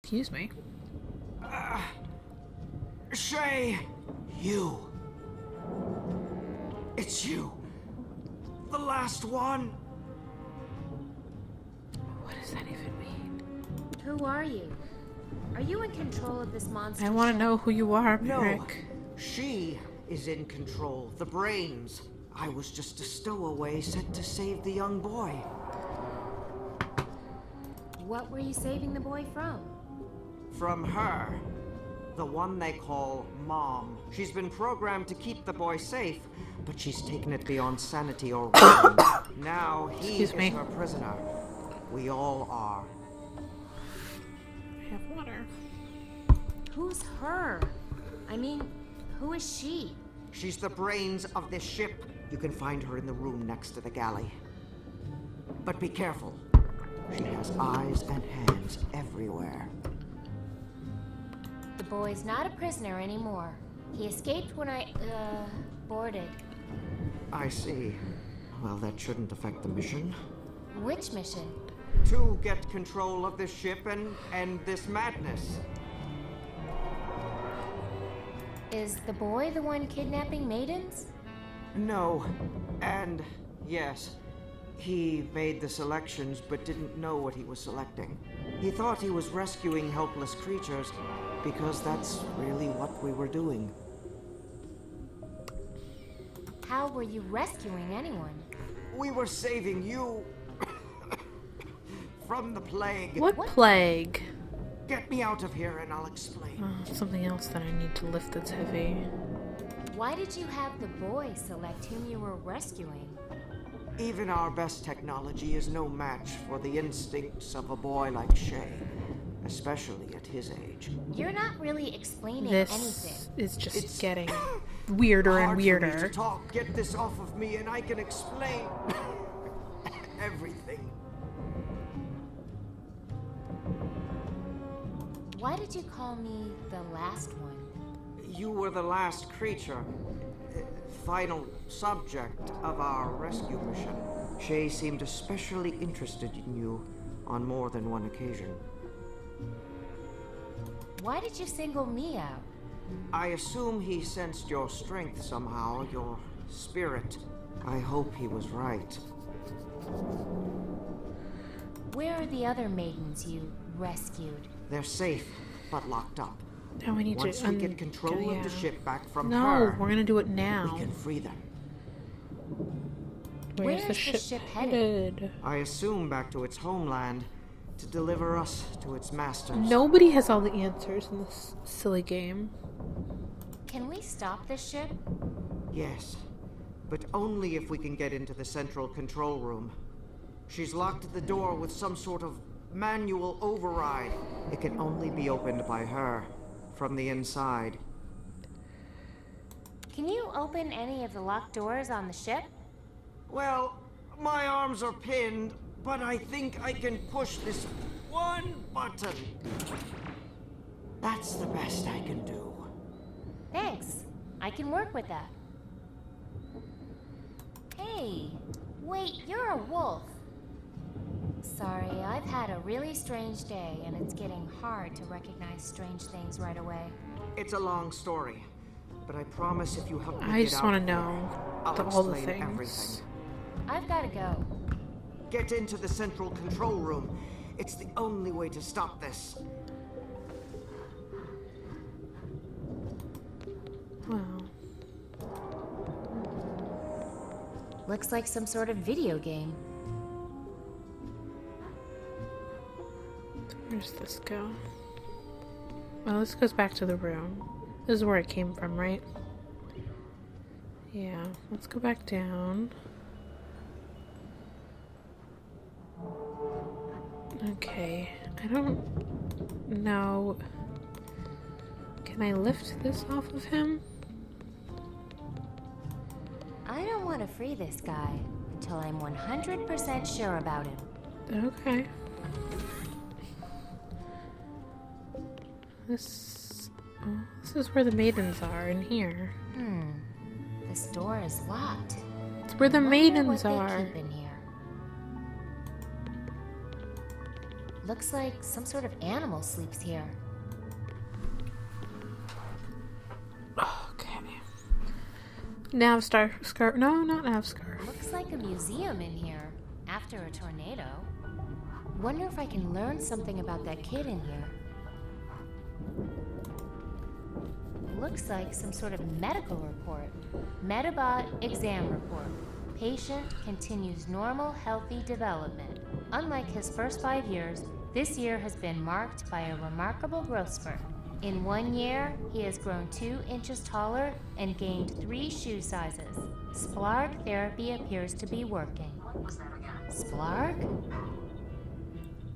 Excuse me. Shay! You. It's you. The last one. What does that even mean? Who are you? Are you in control of this monster? I want to know who you are, No, Rick. she is in control. The brains. I was just a stowaway sent to save the young boy. What were you saving the boy from? From her. The one they call Mom. She's been programmed to keep the boy safe, but she's taken it beyond sanity or reason. Now he is her prisoner. We all are. I have water. Who's her? I mean, who is she? She's the brains of this ship. You can find her in the room next to the galley. But be careful. She has eyes and hands everywhere. The boy's not a prisoner anymore. He escaped when I, boarded. I see. Well, that shouldn't affect the mission. Which mission? To get control of this ship and end this madness. Is the boy the one kidnapping maidens? No. And yes. He made the selections, but didn't know what he was selecting. He thought he was rescuing helpless creatures, because that's really what we were doing. How were you rescuing anyone? We were saving you from the plague. What plague? Get me out of here and I'll explain. Oh, something else that I need to lift that's heavy. Why did you have the boy select whom you were rescuing? Even our best technology is no match for the instincts of a boy like Shay, especially at his age. You're not really explaining This anything. is just getting weirder and Hard for me weirder. to talk. Get this off of me and I can explain everything. Why did you call me the last one? You were the last creature, final subject of our rescue mission. Shay seemed especially interested in you on more than one occasion. Why did you single me out? I assume he sensed your strength somehow, your spirit. I hope he was right. Where are the other maidens you rescued? They're safe, but locked up. Now we need Once to we get control of the ship back from No, her, we're gonna do it now. we can free them. Where's the ship headed? I assume back to its homeland to deliver us to its masters. Nobody has all the answers in this silly game. Can we stop this ship? Yes, but only if we can get into the central control room. She's locked the door with some sort of manual override. It can only be opened by her, from the inside. Can you open any of the locked doors on the ship? Well, my arms are pinned, but I think I can push this one button. That's the best I can do. Thanks. I can work with that. Hey, wait, you're a wolf. Sorry, I've had a really strange day, and it's getting hard to recognize strange things right away. It's a long story, but I promise if you help me I get just out want to of here, know I'll all the explain things. everything. I've got to go. Get into the central control room. It's the only way to stop this. Wow. Looks like some sort of video game. Where's this go? Well, this goes back to the room. This is where it came from, right? Yeah, let's go back down. Okay, I don't know. Can I lift this off of him? I don't want to free this guy until I'm 100% sure about him. Okay. This is where the maidens are, in here. This door is locked. It's where the Wonder maidens what are. they keep in here. Looks like some sort of animal sleeps here. Okay. Navstar scarf. No, not Navscarf. Looks like a museum in here after a tornado. Wonder if I can learn something about that kid in here. Looks like some sort of medical report. Metabot exam report. Patient continues normal, healthy development. Unlike his first 5 years, this year has been marked by a remarkable growth spurt. In 1 year, he has grown 2 inches taller and gained 3 shoe sizes. Splarg therapy appears to be working. What was that again? Splarg?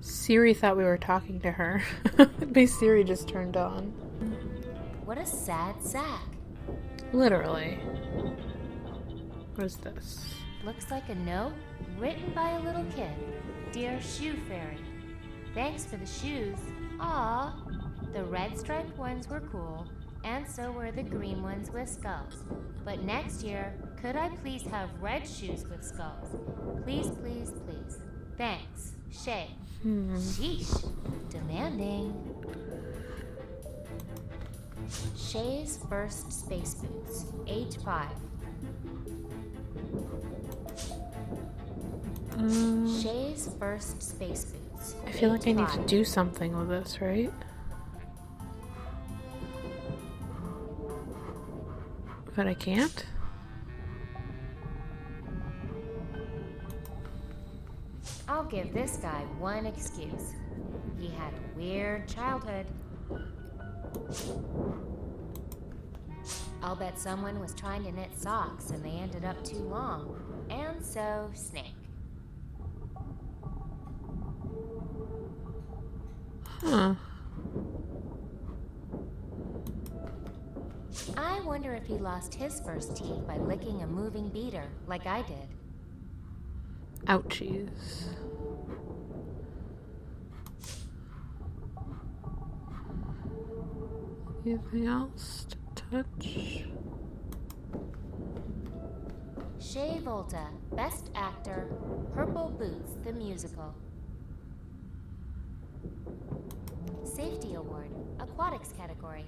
Siri thought we were talking to her. My Siri just turned on. What a sad sack. Literally. What is this? Looks like a note written by a little kid. Dear Shoe Fairy, thanks for the shoes. Aw, the red striped ones were cool, and so were the green ones with skulls. But next year, could I please have red shoes with skulls? Please, please, please. Thanks, Shay. Sheesh, demanding. Shay's first space boots, age 5. Shay's first space boots. I feel like I need 5. to do something with this, right? But I can't? I'll give this guy one excuse. He had a weird childhood. I'll bet someone was trying to knit socks and they ended up too long. And so, snake. Huh. I wonder if he lost his first teeth by licking a moving beater, like I did. Ouchies. Anything else to touch? Shea Volta, Best Actor, Purple Boots, the musical. Safety Award, Aquatics category.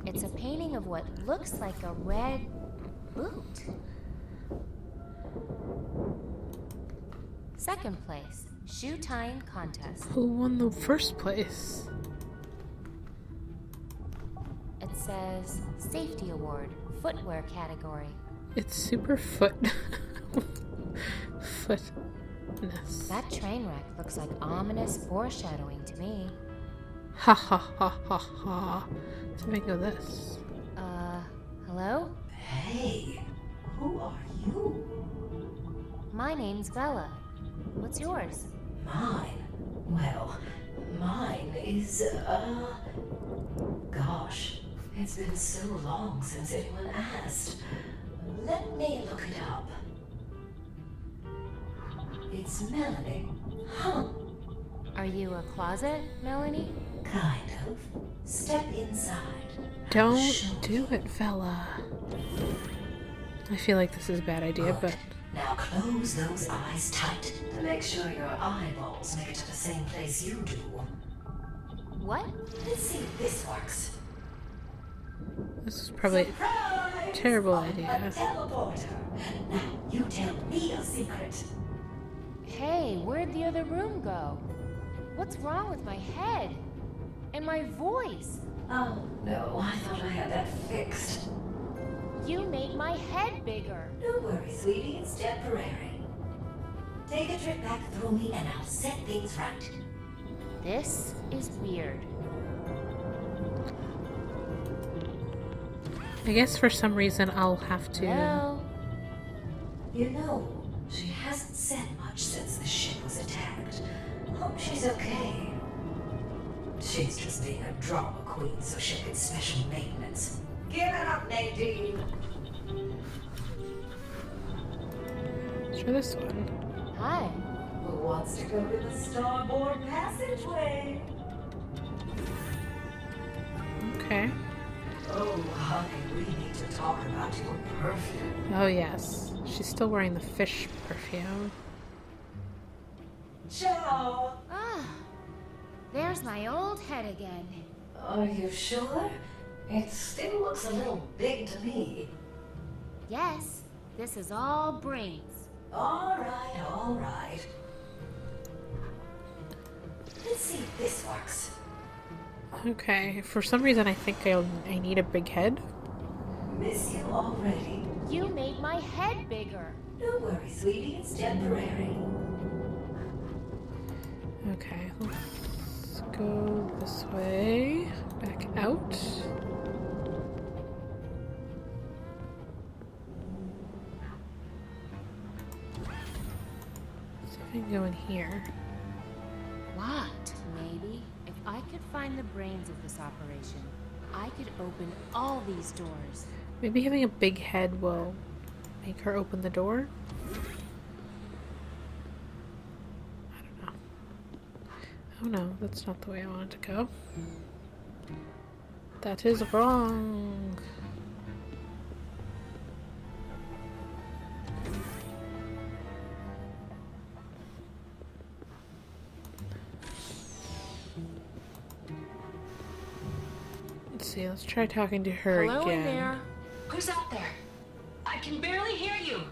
It's a painting of what looks like a red boot. Second place, shoe tying contest. Who won the first place? It says Safety Award, Footwear category. It's super footness. That train wreck looks like ominous foreshadowing to me. Ha ha ha ha ha. Let's make of this. Hello? Hey, who are you? My name's Bella. What's yours? Mine? Well, mine is, gosh, it's been so long since anyone asked. Let me look it up. It's Melanie. Huh. Are you a closet, Melanie? Kind of. Step inside. Don't do it, fella. I feel like this is a bad idea, but... Now close those eyes tight to make sure your eyeballs make it to the same place you do. What? Let's see if this works. This is probably a terrible idea. A teleporter. Now you tell me a secret. Hey, where'd the other room go? What's wrong with my head? And my voice? Oh no, I thought I had that fixed. You made my head bigger. Don't worry, sweetie, it's temporary. Take a trip back through me and I'll set things right. This is weird. I guess for some reason I'll have to... Hello? You know, she hasn't said much since the ship was attacked. Hope she's okay. She's just being a drama queen so she'll get special maintenance. Give it up, Nadine! Try this one. Hi. Who wants to go to the starboard passageway? Okay. Oh, honey, we need to talk about your perfume. Oh, yes. She's still wearing the fish perfume. Ciao! Ah, there's my old head again. Are you sure? It still looks a little big to me. Yes, this is all brains. All right. Let's see if this works. Okay, for some reason I think I need a big head. Miss you already. You made my head bigger. Don't worry, sweetie, it's temporary. Okay, let's go this way. Back out. See if I can go in here. What? Maybe if I could find the brains of this operation, I could open all these doors. Maybe having a big head will make her open the door? I don't know. Oh no, that's not the way I wanted to go. That is wrong. Let's see, let's try talking to her Hello again. in there. Who's out there? I can barely hear you.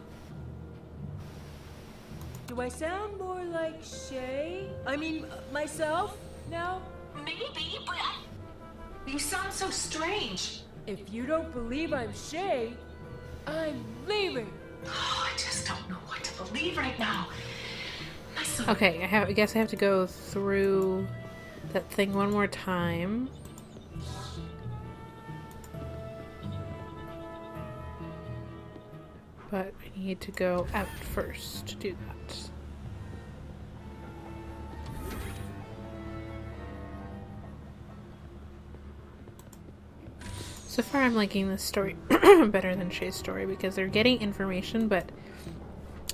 Do I sound more like Shay? I mean, myself now? Maybe, but you sound so strange. If you don't believe I'm Shay, I'm leaving. Oh, I just don't know what to believe right now. My son. Okay, I guess I have to go through that thing one more time. But I need to go out first to do that. So far I'm liking this story better than Shay's story because they're getting information, but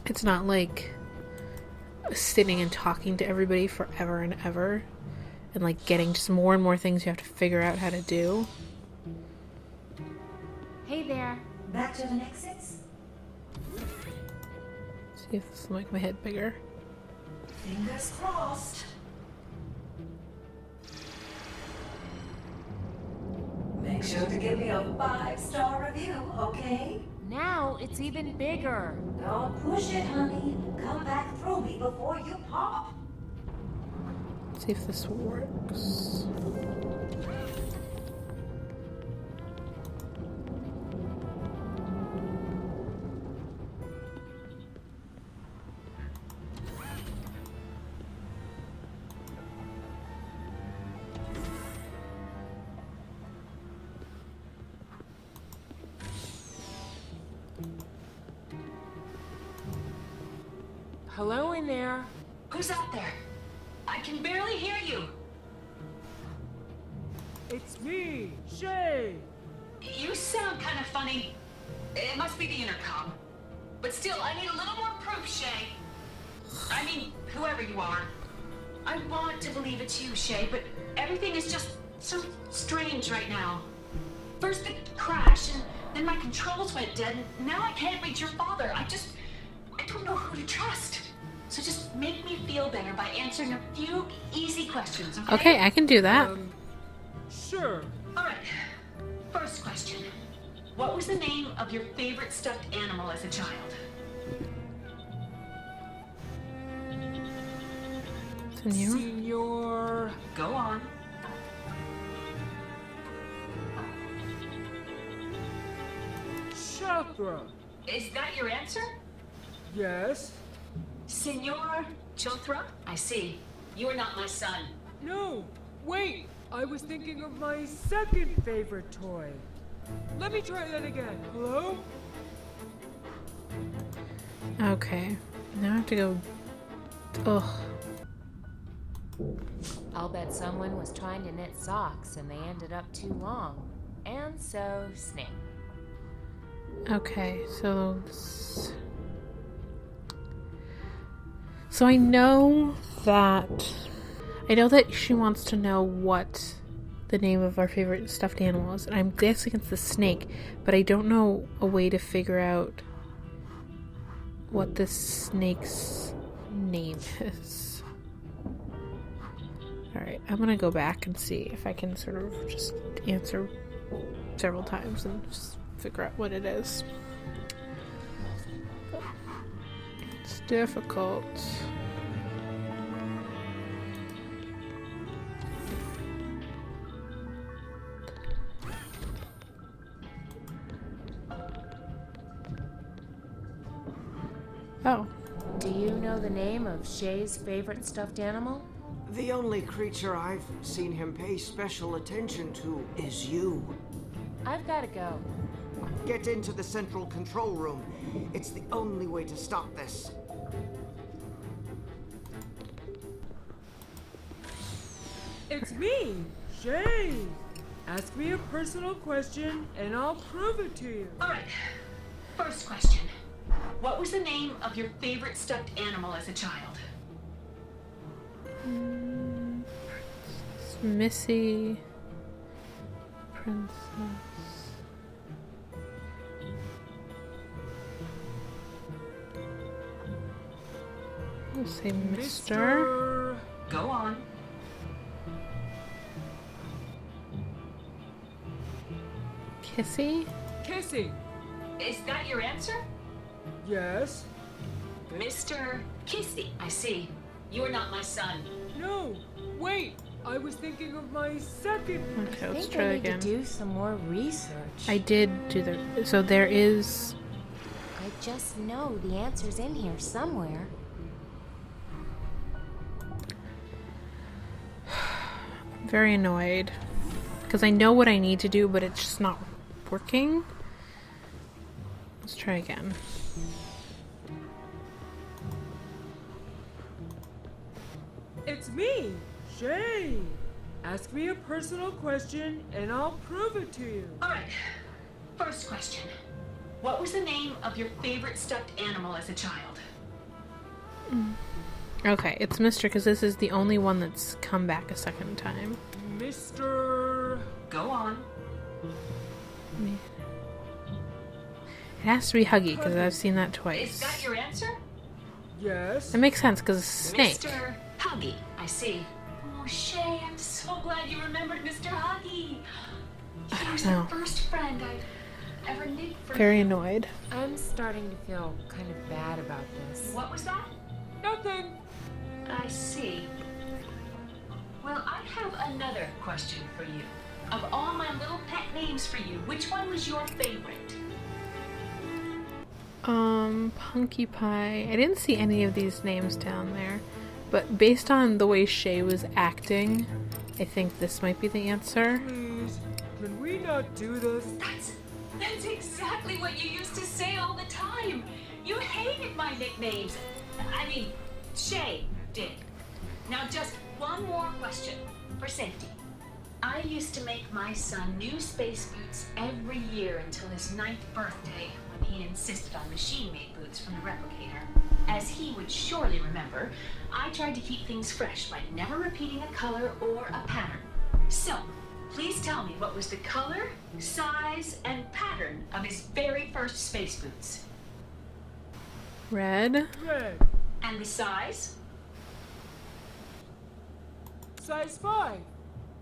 it's not like sitting and talking to everybody forever and ever and like getting just more and more things you have to figure out how to do. Hey there. Back to the exits? See if this will make my head bigger. Fingers crossed. Make sure to give me a 5-star review, okay? Now it's even bigger. Don't push it, honey. Come back through me before you pop. See if this works. Hello in there. Who's out there? I can barely hear you. It's me, Shay. You sound kind of funny. It must be the intercom. But still, I need a little more proof, Shay. I mean, whoever you are. I want to believe it's you, Shay, but everything is just so strange right now. First the crash, and then my controls went dead, and now I can't reach your father. I don't know who to trust. So just make me feel better by answering a few easy questions, okay? Okay, I can do that. Sure. All right. First question. What was the name of your favorite stuffed animal as a child? Senor? Senor. Go on. Chakra. Is that your answer? Yes. Senor Chothra? I see. You are not my son. No. Wait. I was thinking of my second favorite toy. Let me try that again. Hello? Okay. Now I have to go... Ugh. I'll bet someone was trying to knit socks and they ended up too long. And so, snip. Okay, so... So I know that she wants to know what the name of our favorite stuffed animal is. And I'm guessing it's the snake, but I don't know a way to figure out what this snake's name is. Alright, I'm gonna go back and see if I can sort of just answer several times and just figure out what it is. It's difficult. Oh. Do you know the name of Shay's favorite stuffed animal? The only creature I've seen him pay special attention to is you. I've got to go. Get into the central control room. It's the only way to stop this. It's me, Shay. Ask me a personal question and I'll prove it to you. All right. First question. What was the name of your favorite stuffed animal as a child? It's Missy. Princess. I'll say Mr. Go on. Kissy? Kissy. Is that your answer? Yes. Mr. Kissy. I see. You are not my son. No. Wait. I was thinking of my second. Okay, I let's think try I it need again. to do some more research. I did do the. So there is. I just know the answer's in here somewhere. I'm very annoyed. Because I know what I need to do, but it's just not working. Let's try again. It's me, Shay. Ask me a personal question and I'll prove it to you. All right. First question. What was the name of your favorite stuffed animal as a child? Okay, it's Mr. because this is the only one that's come back a second time. Mr. Go on. It has to be Huggy because I've seen that Is twice. that your answer? Yes. That makes sense because it's a snake. Mr. Huggy. I see. Oh, Shay, I'm so glad you remembered Mr. Huggy. He was the know. first friend I'd ever knit for Very you. annoyed. I'm starting to feel kind of bad about this. What was that? Nothing. I see. Well, I have another question for you. Of all my little pet names for you, which one was your favorite? Punky Pie. I didn't see any of these names down there, but based on the way Shay was acting, I think this might be the answer. Please, can we not do this? That's exactly what you used to say all the time. You hated my nicknames. I mean, Shay did. Now just one more question for safety. I used to make my son new space boots every year until his 9th birthday, when he insisted on machine-made boots from the replicator. As he would surely remember, I tried to keep things fresh by never repeating a color or a pattern. So, please tell me what was the color, size, and pattern of his very first space boots. Red. Red. And the size, Size 5.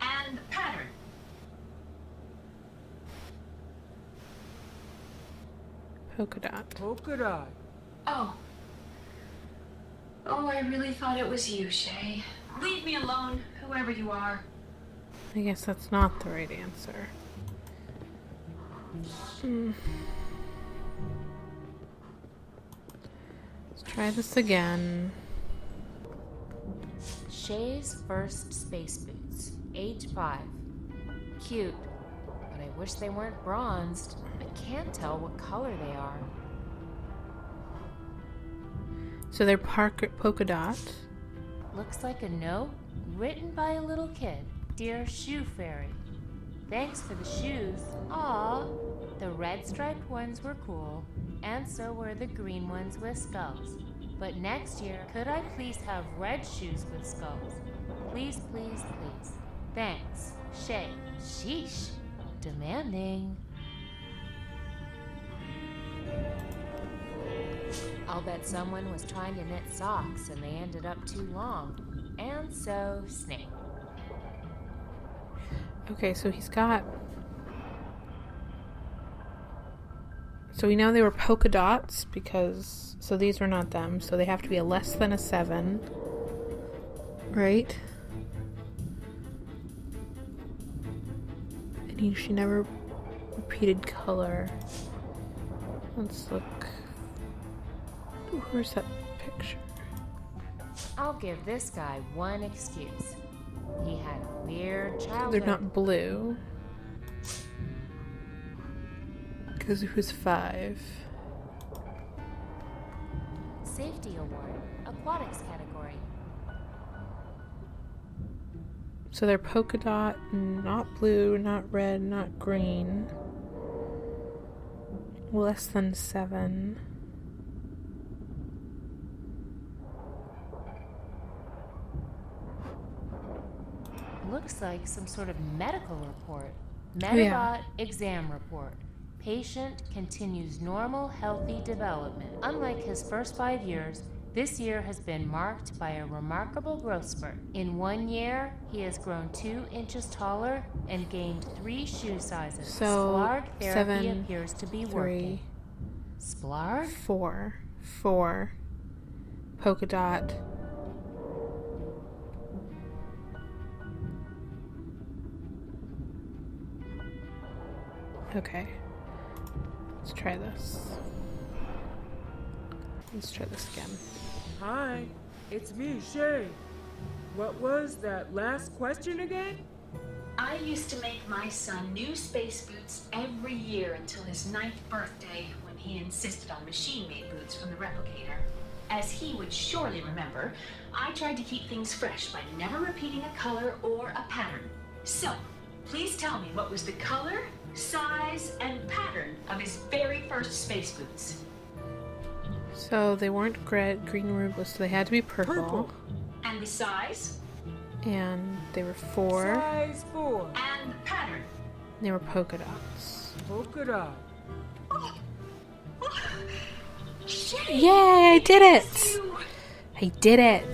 and the pattern. Polka dot. Polka dot. Oh. Oh, I really thought it was you, Shay. Leave me alone, whoever you are. I guess that's not the right answer. Let's try this again. Shay's first space boots, age 5. Cute, but I wish they weren't bronzed. I can't tell what color they are. So they're polka dot. Looks like a note written by a little kid. Dear Shoe Fairy, thanks for the shoes. Aw, the red striped ones were cool, and so were the green ones with skulls. But next year, could I please have red shoes with skulls? Please, please, please. Thanks, Shay. Sheesh. Demanding. I'll bet someone was trying to knit socks and they ended up too long. And so, snake. Okay, so he's got... So we know they were polka dots because... So these were not them. So they have to be a less than a 7. Right? And she never repeated color. Let's look. Where's that picture? I'll give this guy one excuse. He had a weird childhood. They're not blue. Because who's 5? Safety award, aquatics category. So they're polka dot, not blue, not red, not green. Less than 7. Looks like some sort of medical report. Yeah. Metabot exam report. Patient continues normal, healthy development. Unlike his first 5 years, this year has been marked by a remarkable growth spurt. In 1 year, he has grown 2 inches taller and gained 3 shoe sizes. So, Splarg therapy 7, appears to be 3, working. Splarg? 4. Polka dot. Okay. Let's try this. Let's try this again. Hi, it's me, Shay. What was that last question again? I used to make my son new space boots every year until his 9th birthday, when he insisted on machine-made boots from the replicator. As he would surely remember, I tried to keep things fresh by never repeating a color or a pattern. So, please tell me what was the color, size, and pattern of his very first space boots. So they weren't green or blue, so they had to be purple. And the size? And they were 4. Size 4. And the pattern? They were polka dots. Polka dot. Shay! Yay, I did it! You. I did it!